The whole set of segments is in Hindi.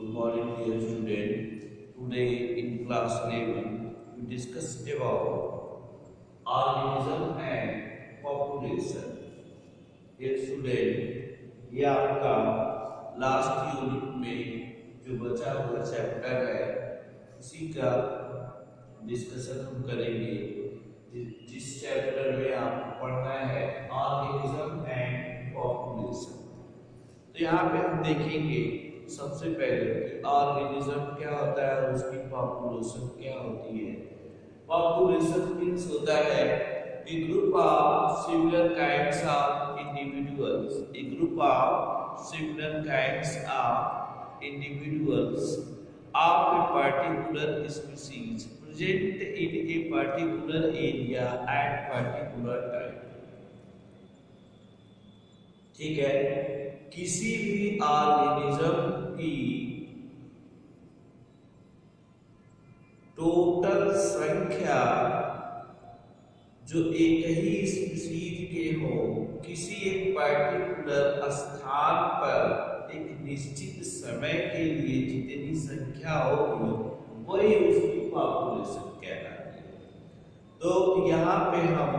Good morning, dear student. Today in class 11, we discussed about organism and population. Dear student, ये आपका लास्ट यूनिट में जो बचा हुआ चैप्टर है उसी का डिस्कशन हम करेंगे। जिस चैप्टर में आपको पढ़ना है ऑर्गेनिज्म एंड पॉपुलेशन। तो यहाँ पे हम देखेंगे सबसे पहले कि ऑर्गेनिज्म क्या होता है और उसकी पॉपुलेशन क्या होती है। पॉपुलेशन मींस होता है a group of similar kinds of individuals, a group of similar kinds of individuals of a particular species present in a particular area at particular time। ठीक है, किसी भी ऑर्गेनिज्म की टोटल संख्या जो एक ही स्पीशीज के हो किसी एक पर्टिकुलर स्थान पर एक निश्चित समय के लिए जितनी संख्या होगी वही उसकी पॉपुलेशन कहलाती है। तो यहाँ पे हम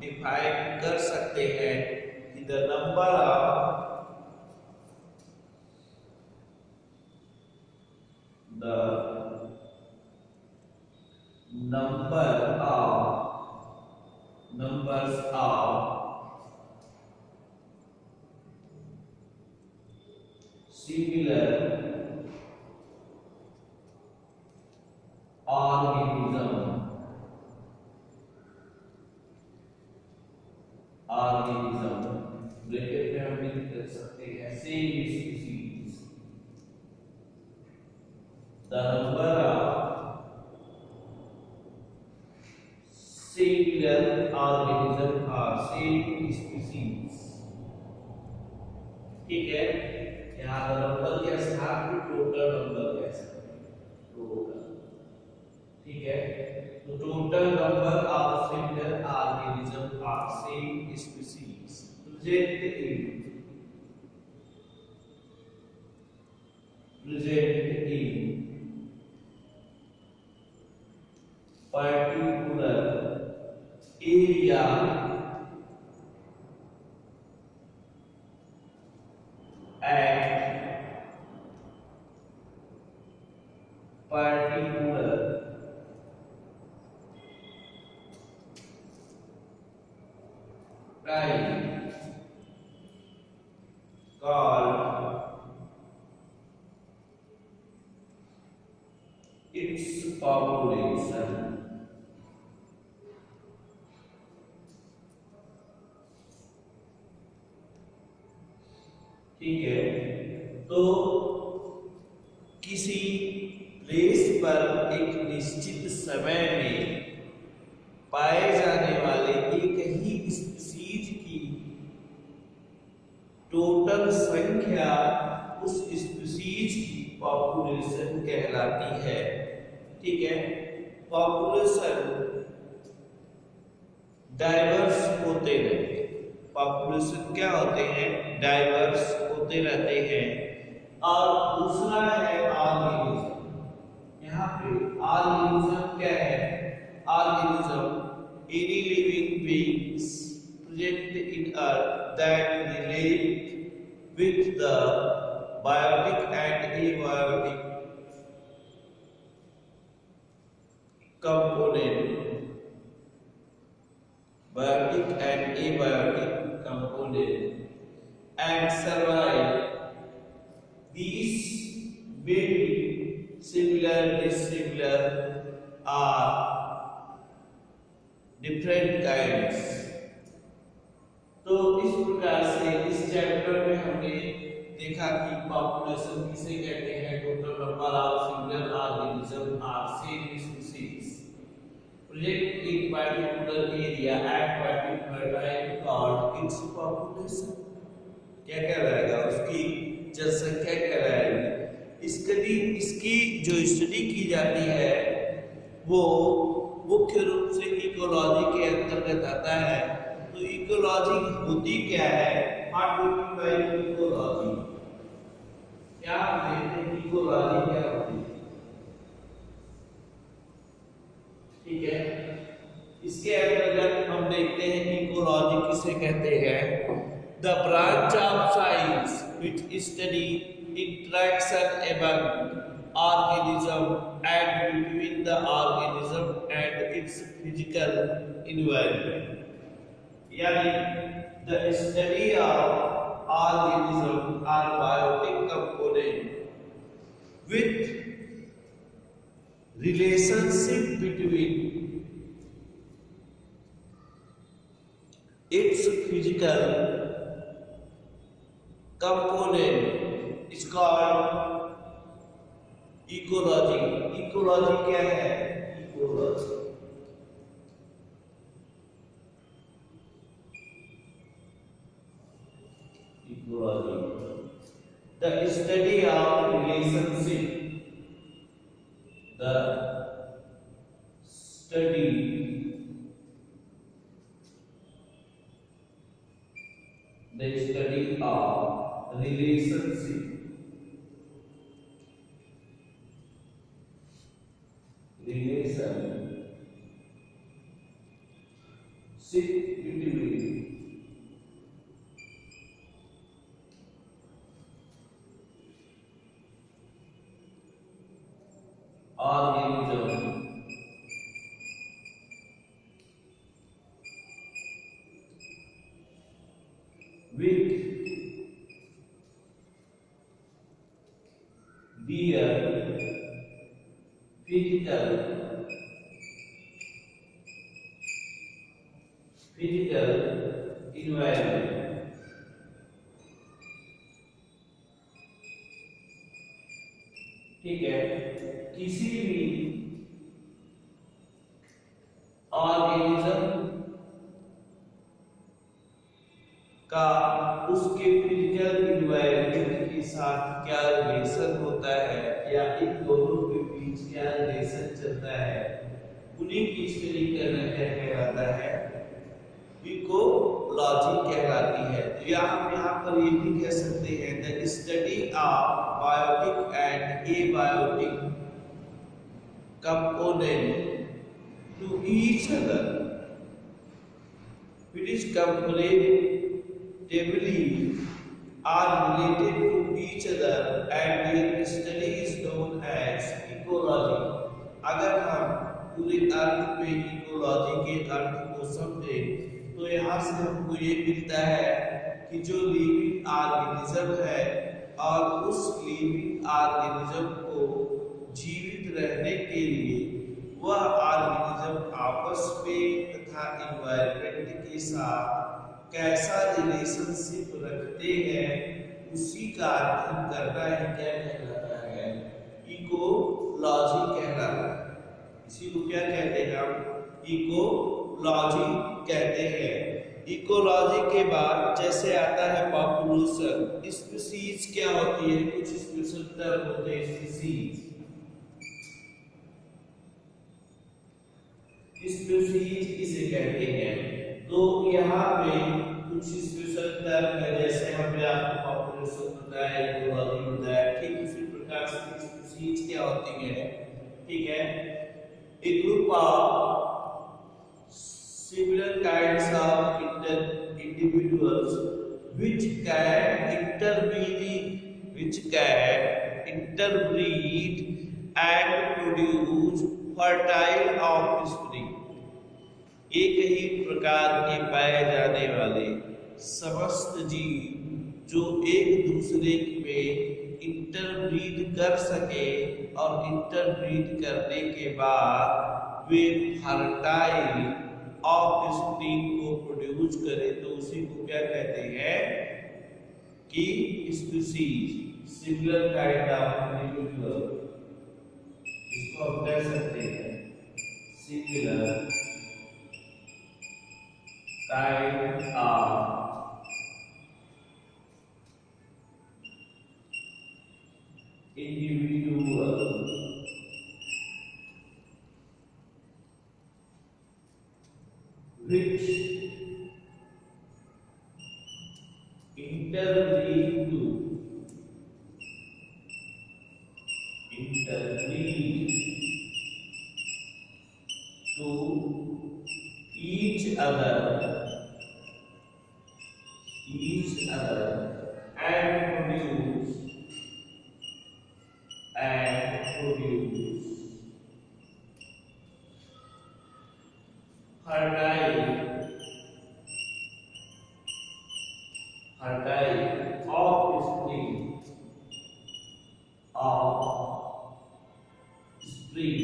डिफाइन कर सकते हैं कि the number of numbers of similar organism bracket में हम लिख सकते हैं same species. The number of similar organism or same species। ठीक है, यहाँ नंबर के स्थान पे टोटल नंबर कह सकते हैं टोटल। ठीक है, तो total number of similar organism और same species present in particular area at particular time called its population। ठीक है, तो किसी प्लेस पर एक निश्चित समय में पाए जाने वाले एक ही स्पीशीज की टोटल संख्या उस स्पीशीज की पॉपुलेशन कहलाती है। ठीक है, पॉपुलेशन डाइवर्स होते रहते हैं। पॉपुलेशन क्या होते हैं? डाइवर्स होते रहते हैं। और दूसरा है ऑर्गेनिज्म। यहाँ पे ऑर्गेनिज्म क्या है? Organism any living beings present in earth that relate with the biotic and abiotic component, biotic and abiotic component, and survive. These may be similar, dissimilar, or different kinds। तो इस प्रकार से इस चैप्टर में हमने देखा कि पॉपुलेशन किसे कहते हैं? Total number of similar organism और same species present in particular area at particular time called its population. क्या कहलाएगा? उसकी जनसंख्या कहलाएगी। इसकी जो स्टडी की जाती है वो मुख्य रूप से इकोलॉजी के अंतर्गत आता है। तो इकोलॉजी होती क्या है? What do you mean by ecology? क्या हम देखते हैं इकोलॉजी कहते हैं the branch of science which study interaction among organism and between the organism and its physical environment. Yani, the study of organism or biotic component with relationship between its physical component is called ecology. Ecology क्या है? Ecology ecology the study of relationship, the study of relationship between organism with their physical environment। ठीक है, किसी भी ऑर्गेनिज्म का उसके फिजिकल इन्वायरमेंट के साथ क्या रिलेशन होता है या इन दोनों के बीच क्या रिलेशन चलता है, उन्हीं की स्टडी करना क्या कहलाता है? इकोलॉजी कहलाती है। तो यहाँ पर ये भी कह सकते हैं the study of biotic and abiotic component to each other which is comparatively are related to each other and their study is known as ecology। अगर हम पूरे अर्थ में इकोलॉजी के अर्थ को समझें तो यहाँ से हमको ये मिलता है कि जो लिविंग ऑर्गेनिज्म है और उस लिविंग ऑर्गेनिज्म को जीवित रहने के लिए वह ऑर्गेनिज्म आपस में तथा एनवायरनमेंट के साथ कैसा रिलेशनशिप रखते हैं, उसी का अध्ययन करना ही क्या कहलाता है? इकोलॉजी कहलाता है। इसी को क्या कहते हैं हम? इकोलॉजी कहते हैं। इकोलॉजी के बाद जैसे आता है पॉपुलेशन। स्पीशीज क्या होती है? कुछ स्पेशल टर्म होते हैं स्पीशीज। स्पीशीज इसे कहते हैं। तो यहाँ पे कुछ स्पेशल टर्म है, जैसे हमने आपको पॉपुलेशन बताया, इकोलॉजी बताया, ठीक उसी प्रकार से स्पीशीज क्या होती है? ठीक है, a group of similar kinds of individuals which can interbreed and produce fertile offspring। एक ही प्रकार के पाए जाने वाले समस्त जीव जो एक दूसरे में इंटरब्रीड कर सके और इंटरब्रीड करने के बाद वे फर्टाइल ऑफस्प्रिंग को प्रोड्यूस करें, तो उसी को क्या कहते हैं? कि species, similar kind of individual. इसको हम कह सकते हैं similar kind of individual which interbreed to each other each other and produce fertile offspring called species।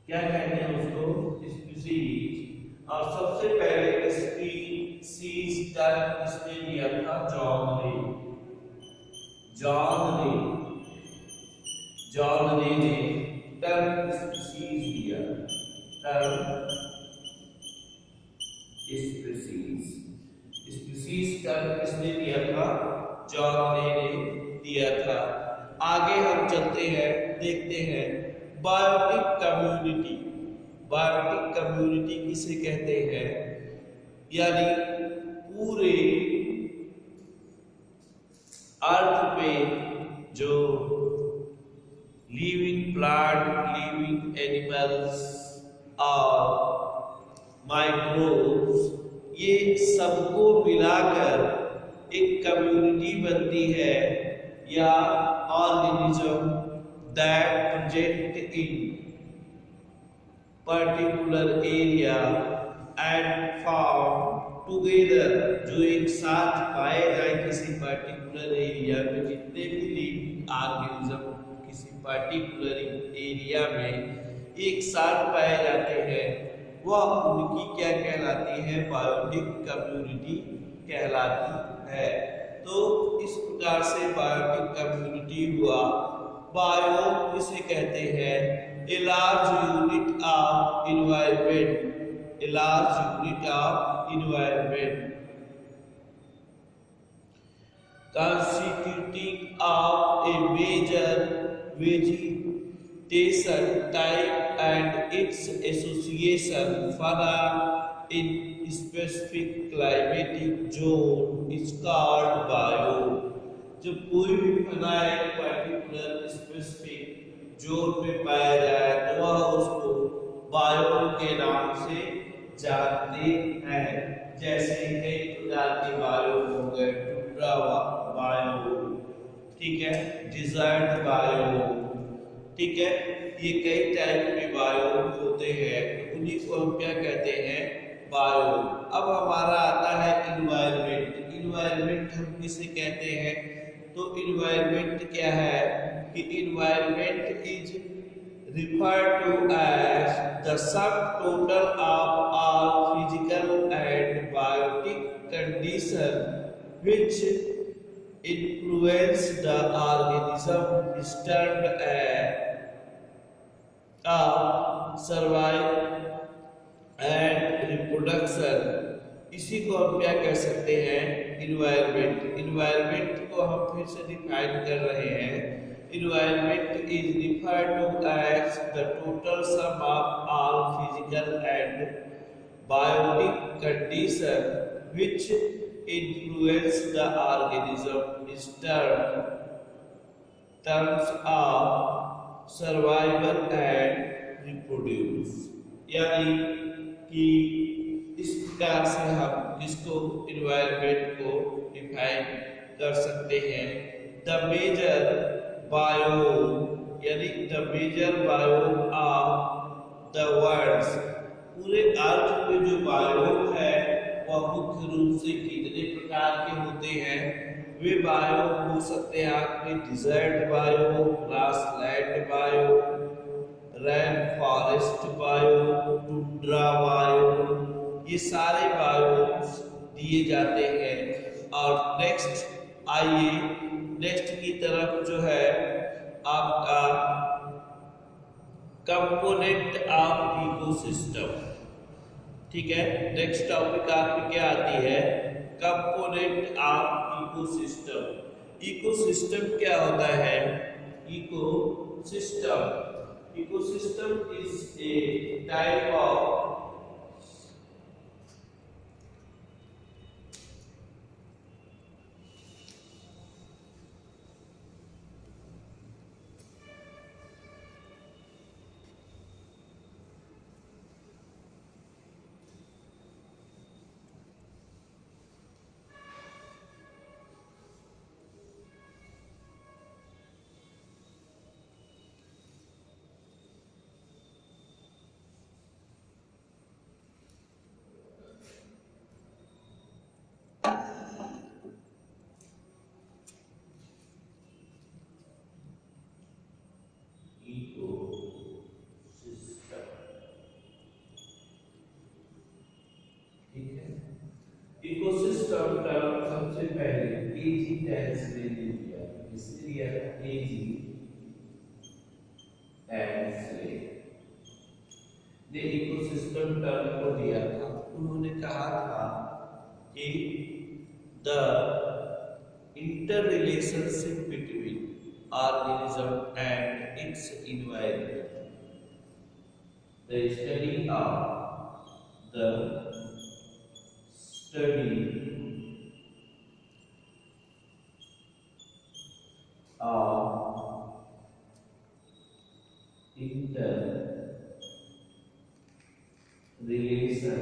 क्या कहते हैं उसको? स्पीसीज। और सबसे पहले स्पीसीज टर्म इसने लिया था जॉन रे। जॉन रे ने टर्म स्पीसीज लिया। टर्म स्पीसीज टर्म किसने लिया था? जॉन रे ने दिया था। आगे हम चलते हैं, देखते हैं बायोटिक कम्युनिटी। बायोटिक कम्युनिटी किसे कहते हैं? यानी पूरे अर्थ पे जो लिविंग प्लांट, लिविंग एनिमल्स और माइक्रोब्स, ये सबको मिलाकर एक कम्युनिटी बनती है या organism that present in particular area and found together, जो एक साथ पाए जाए किसी पर्टिकुलर एरिया में। जितने भी लिविंग ऑर्गेनिज्म किसी पर्टिकुलर एरिया में एक साथ पाए जाते हैं, वह उनकी क्या कहलाती है? बायोटिक कम्युनिटी कहलाती है। तो इस प्रकार से बायोटिक कम्युनिटी हुआ। बायो किसे कहते हैं? A large unit of environment. A large unit of environment constituting of a major vegetation type and its association fauna in specific climatic zone is called bio। जब कोई भी फना एक पर्टिकुलर स्पेसिफिक जोन में पाया जाए तो वह उसको बायो के नाम से जानते हैं। जैसे कई प्रकार के बायो हो गए, टुंड्रा बायो, ठीक है, डिजर्ट बायो, ठीक है, ये कई टाइप के बायो होते हैं। तो उन्हीं को हम क्या कहते हैं? बायो। अब हमारा आता है इन्वायरमेंट। इन्वायरमेंट हम किसे कहते हैं? तो इन्वायरमेंट क्या है कि environment is referred to as the sum total of all physical and biotic conditions which influence the organism is termed a survival and reproduction। इसी को हम क्या कह सकते हैं? इन्वायरमेंट। इन्वायरमेंट को हम फिर से डिफाइन कर रहे हैं। Environment is referred to as the total sum of all physical and biotic condition which influence the organism is terms of survival and reproduce. यानी कि इस प्रकार से हम इसको इन्वायरमेंट को डिफाइन कर सकते हैं। द मेजर बायो, यानी the major bio of the world, पूरे अर्थ में जो बायो है वह मुख्य रूप से कितने प्रकार के होते हैं? वे बायो हो सकते हैं आपके desert bio, grassland bio, rain forest bio, tundra bio, ये सारे बायोस दिए जाते हैं। और नेक्स्ट आइए, नेक्स्ट की तरफ जो है आपका कंपोनेंट ऑफ इकोसिस्टम, ठीक है। नेक्स्ट टॉपिक आपकी क्या आती है? Component of ecosystem. इकोसिस्टम क्या होता है? Ecosystem is a type of ecosystem term सबसे पहले एजी टेंस में ले लिया, इसलिए लिया था एजी टेंस से ने इकोसिस्टम टर्म को दिया था। उन्होंने कहा था कि the inter relationship between organism and its environment, the study of the study of inter relation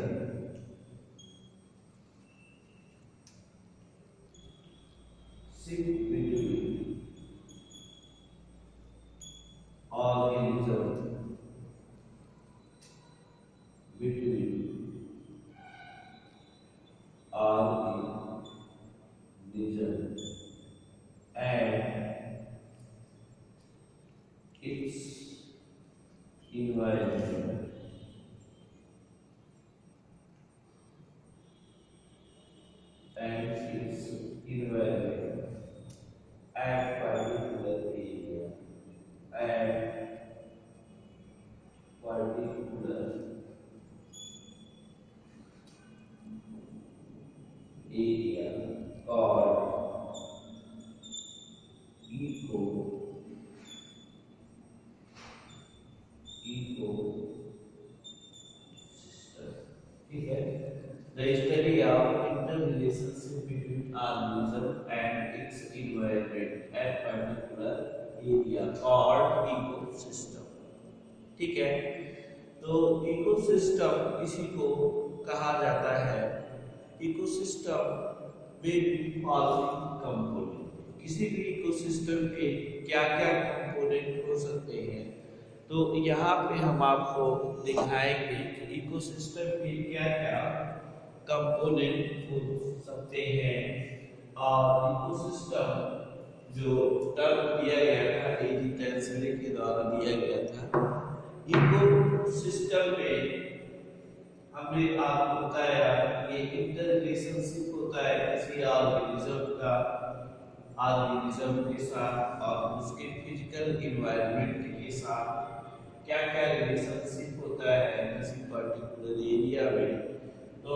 between organism and its environment, at particular area and particular area called ecosystem. ठीक है, the study of interrelationship between organism and its environment at particular area called ecosystem. ठीक है, तो इकोसिस्टम इसी को कहा जाता है। इकोसिस्टम में फॉलोइंग कंपोनेंट, किसी भी इकोसिस्टम के क्या क्या कंपोनेंट हो सकते हैं, तो यहाँ पे हम आपको दिखाएंगे कि इकोसिस्टम के क्या क्या कंपोनेंट हो सकते हैं। और इकोसिस्टम जो टर्म दिया गया था एजी टेंसले के द्वारा दिया गया था, इकोसिस्टम में हमने आपको बताया ये इंटर रिलेशनशिप होता है किसी ऑर्गेनिज्म का ऑर्गेनिज्म के साथ और उसके फिजिकल एनवायरनमेंट के साथ क्या क्या रिलेशनशिप होता है किसी पर्टिकुलर एरिया में। तो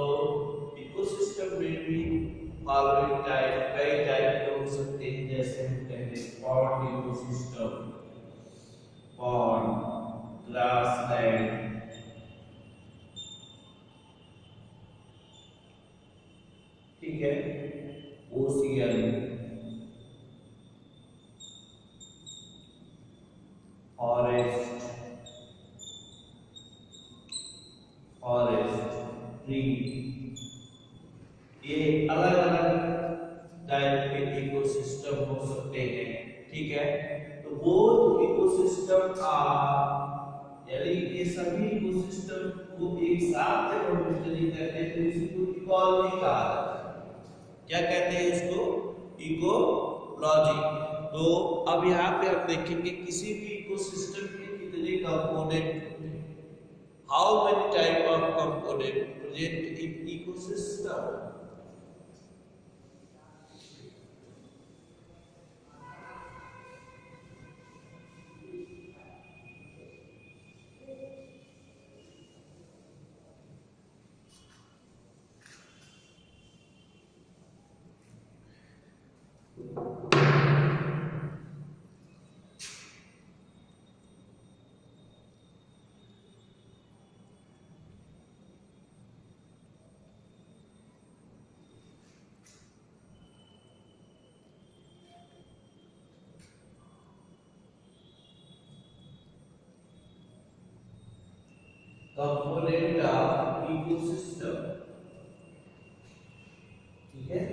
इकोसिस्टम में भी फॉलोइंग टाइप कई टाइप के हो सकते हैं, जैसे हम कहते हैं पॉन्ड इकोसिस्टम, पॉन्ड, ग्रासलैंड, ठीक है, ओशियन, फॉरेस्ट, ट्री, ये अलग अलग टाइप के इकोसिस्टम हो सकते हैं। ठीक है, तो बोथ इकोसिस्टम यानी ये सभी इकोसिस्टम को एक साथ जब हम स्टडी करते हैं तो इसको इकोलॉजी कहा जाता है। क्या कहते हैं इसको? इकोलॉजी। तो अब यहाँ पे हम देखेंगे किसी भी इकोसिस्टम के कितने कंपोनेंट होते हैं, how many type of component present in ecosystem. Component of ecosystem, ठीक है,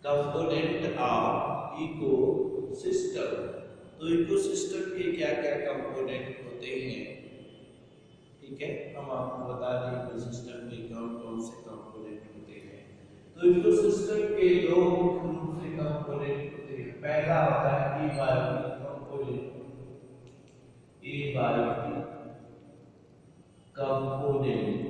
कंपोनेंट ऑफ इकोसिस्टम। तो इकोसिस्टम के क्या क्या कंपोनेंट होते हैं, ठीक है, हम आपको बता दें इकोसिस्टम के कौन कौन से कंपोनेंट होते हैं। तो इकोसिस्टम के दो मुख्य रूप से कंपोनेंट होते हैं। पहला होता है एबायोटिक कंपोनेंट, एबायोटिक कंपोनेंट,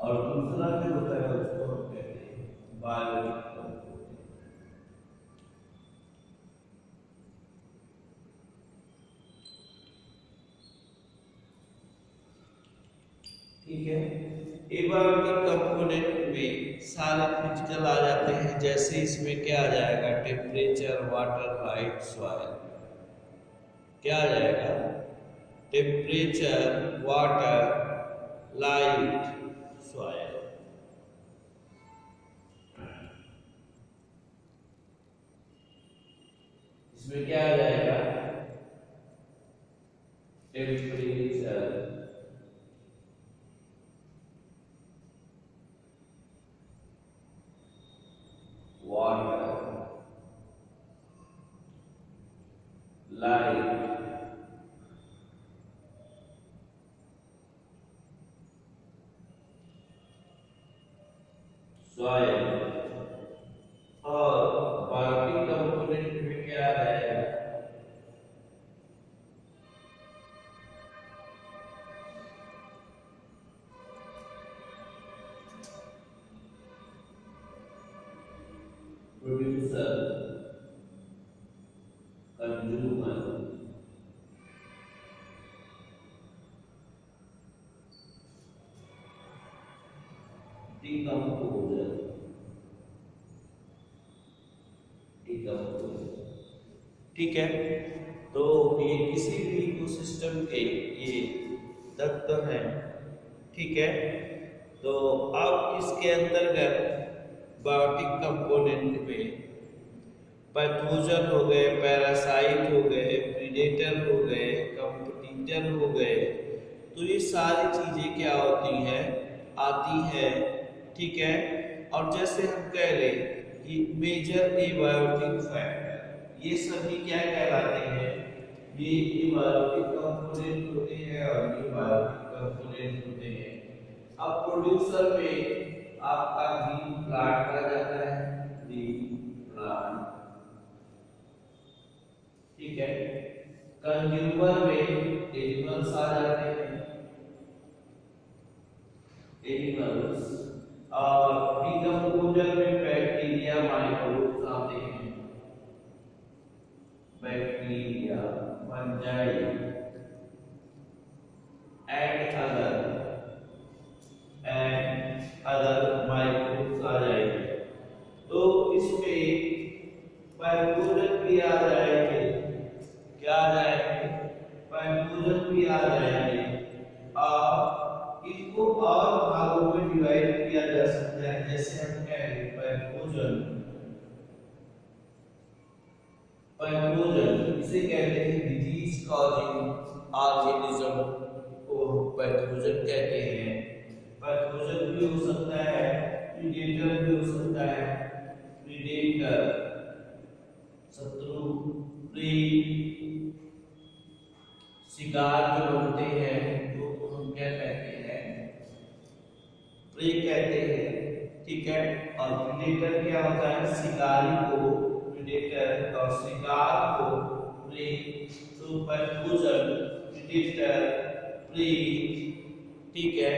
और दूसरा जो होता है उसको हम कहते हैं बायोटिक कंपोनेंट। ठीक है, एबायोटिक कंपोनेंट में सारे फिजिकल आ जाते हैं, जैसे इसमें क्या आ जाएगा, टेम्परेचर, वाटर, लाइट, सॉइल। क्या आ जाएगा, टेम्परेचर, वाटर, लाइट, सॉइल। इसमें क्या आ जाएगा, टेम्परेचर, वाटर, लाइट, सॉइल। और बायोटिक कंपोनेंट में क्या आ जाएगा, प्रोड्यूसर, कंज्यूमर, डिकम्पोजर, ठीक है। तो ये किसी भी इकोसिस्टम के ये तत्व हैं, ठीक है। तो अब इसके अंतर्गत बायोटिक कंपोनेंट में पैथोजन हो गए, पैरासाइट हो गए, प्रीडेटर हो गए, कंपटीटर हो गए, तो ये सारी चीजें क्या होती हैं, आती है, ठीक है। और जैसे हम कह लें कि मेजर एबायोटिक फैक्टर, ये सभी क्या कहलाते हैं, ये एबायोटिक कंपोनेंट होते हैं और ये बायोटिक कंपोनेंट होते हैं। अब प्रोड्यूसर में आपका ग्रीन प्लांट आ जाता है, ग्रीन प्लांट, ठीक है। कंज्यूमर में एनिमल्स आ जाते हैं, एनिमल्स। और डिकम्पोजर में बैक्टीरिया, माइक्रोब्स आते हैं, bacteria, fungi and other microbes आ जाएंगे। तो इसमें पैथोजन भी आ जाएंगे, क्या आ जाएंगे, पैथोजन भी आ जाएंगे। और इनको और भागों में डिवाइड किया जा सकता है, जैसे हम कह रहे हैं पैथोजन, पैथोजन इसे कहते हैं डिजीज कॉजिंग ऑर्गेनिज्म को पैथोजन कहते हैं। पैथोजन भी हो सकता है, प्रीडेटर भी हो सकता है, प्रीडेटर शत्रु, प्रे शिकार जो होते हैं तो हम क्या कहते हैं, प्रे कहते हैं, ठीक है। और प्रीडेटर क्या होता है, शिकारी को प्रीडेटर और शिकार को प्रे। तो पैथोजन, प्रीडेटर, प्रे, ठीक है।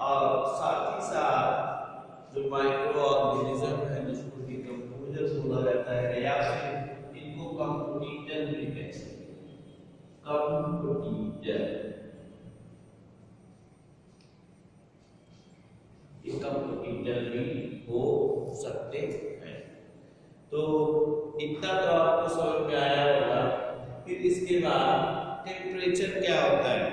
और साथ ही साथ जो माइक्रो ऑर्गेनिज्म है जिसको डिकम्पोजर बोला जाता है, या फिर इनको कंपोटीटर भी कहते हैं, कंपोटीटर, ये कंपोटीटर भी हो सकते हैं। तो इतना तो आपको समझ में आया होगा। फिर इसके बाद टेम्परेचर क्या होता है,